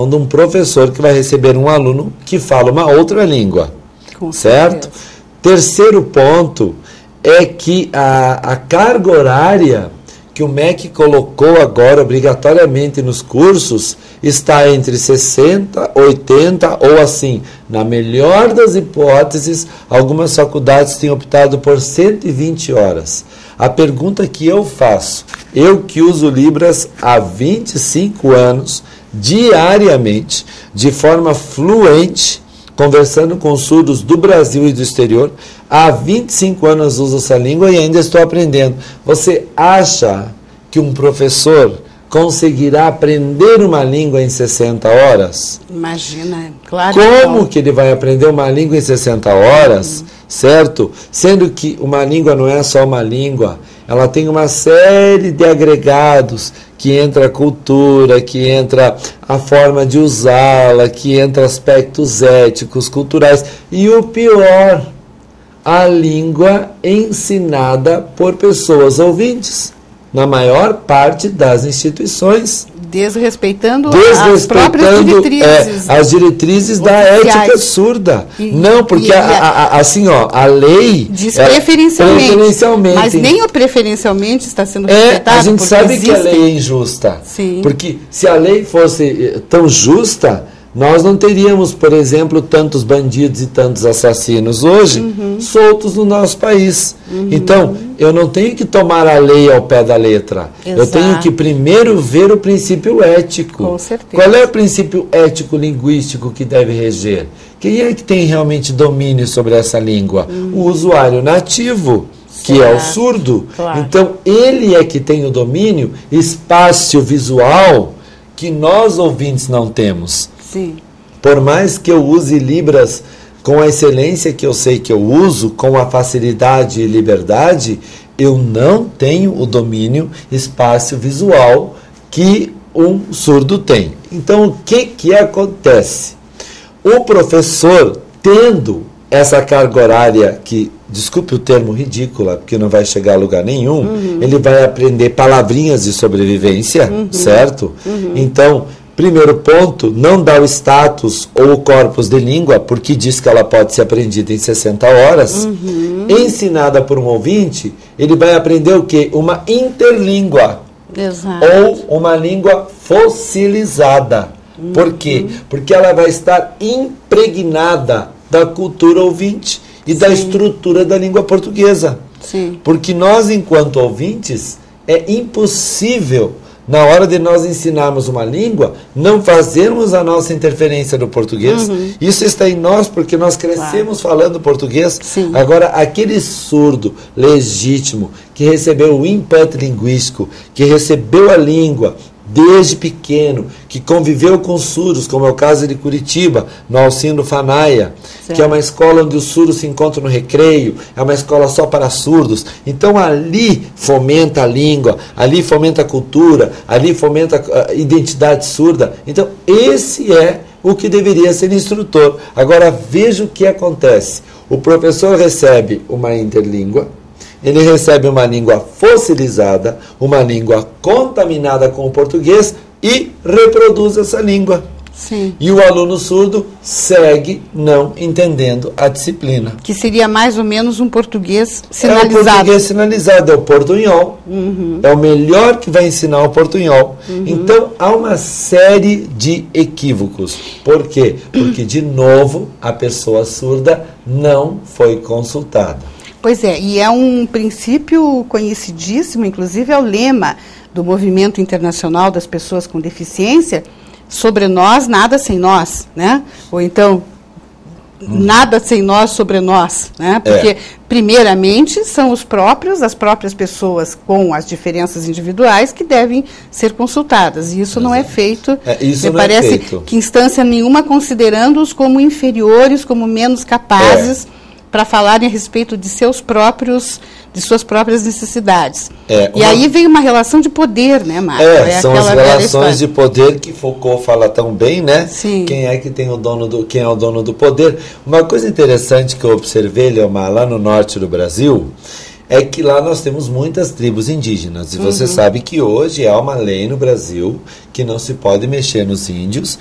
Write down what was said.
de um professor que vai receber um aluno que fala uma outra língua, certo? Terceiro ponto é que a carga horária que o MEC colocou agora obrigatoriamente nos cursos está entre 60, 80 ou assim, na melhor das hipóteses, algumas faculdades têm optado por 120 horas. A pergunta que eu faço, eu que uso Libras há 25 anos, diariamente, de forma fluente, conversando com surdos do Brasil e do exterior, há 25 anos uso essa língua e ainda estou aprendendo. Você acha que um professor conseguirá aprender uma língua em 60 horas? Imagina, claro. Como que ele vai aprender uma língua em 60 horas, certo? Sendo que uma língua não é só uma língua, ela tem uma série de agregados, que entra a cultura, que entra a forma de usá-la, que entra aspectos éticos, culturais. E o pior, a língua ensinada por pessoas ouvintes, na maior parte das instituições. Desrespeitando as próprias diretrizes. As diretrizes da ética surda. Não, porque assim, ó, a lei diz preferencialmente. Mas nem o preferencialmente está sendo respeitado. A gente sabe que a lei é injusta. Sim. Porque se a lei fosse tão justa, nós não teríamos, por exemplo, tantos bandidos e tantos assassinos hoje soltos no nosso país. Então, eu não tenho que tomar a lei ao pé da letra. Exato. Eu tenho que primeiro ver o princípio ético. Com certeza. Qual é o princípio ético-linguístico que deve reger? Quem é que tem realmente domínio sobre essa língua? O usuário nativo, que é o surdo. Claro. Então, ele é que tem o domínio espaço-visual que nós ouvintes não temos. Sim. Por mais que eu use Libras com a excelência que eu sei que eu uso, com a facilidade e liberdade, eu não tenho o domínio espaço-visual que um surdo tem. Então, o que acontece? O professor, tendo essa carga horária que, desculpe o termo ridícula, porque não vai chegar a lugar nenhum, ele vai aprender palavrinhas de sobrevivência, certo? Então, primeiro ponto, não dá o status ou o corpus de língua, porque diz que ela pode ser aprendida em 60 horas. Ensinada por um ouvinte, ele vai aprender o quê? Uma interlíngua. Exato. Ou uma língua fossilizada. Por quê? Porque ela vai estar impregnada da cultura ouvinte e da estrutura da língua portuguesa. Sim. Porque nós, enquanto ouvintes, é impossível, na hora de nós ensinarmos uma língua, não fazermos a nossa interferência no português. Isso está em nós, porque nós crescemos falando português. Sim. Agora, aquele surdo legítimo, que recebeu o input linguístico, que recebeu a língua desde pequeno, que conviveu com surdos, como é o caso de Curitiba, no Alcindo Fanaia, que é uma escola onde os surdos se encontram no recreio, é uma escola só para surdos. Então ali fomenta a língua, ali fomenta a cultura, ali fomenta a identidade surda. Então esse é o que deveria ser instrutor. Agora veja o que acontece. O professor recebe uma interlíngua, ele recebe uma língua fossilizada, uma língua contaminada com o português e reproduz essa língua. Sim. E o aluno surdo segue não entendendo a disciplina. Que seria mais ou menos um português sinalizado. É o português sinalizado, é o portunhol. É o melhor que vai ensinar o portunhol. Então, há uma série de equívocos. Por quê? Porque, de novo, a pessoa surda não foi consultada. Pois é, e é um princípio conhecidíssimo, inclusive é o lema do Movimento Internacional das Pessoas com Deficiência, sobre nós, nada sem nós, né? Ou então, nada sem nós sobre nós, né? Porque, primeiramente, são as próprias pessoas com as diferenças individuais que devem ser consultadas, e isso não é feito, isso me não parece é feito. que instância nenhuma considerando-os como inferiores, como menos capazes para falarem a respeito de suas próprias necessidades. E aí vem uma relação de poder, né, Marco? São as relações de poder que Foucault fala tão bem, né? Sim. Quem é que tem quem é o dono do poder? Uma coisa interessante que eu observei, Leomar, lá no norte do Brasil, é que lá nós temos muitas tribos indígenas. E você sabe que hoje há uma lei no Brasil que não se pode mexer nos índios.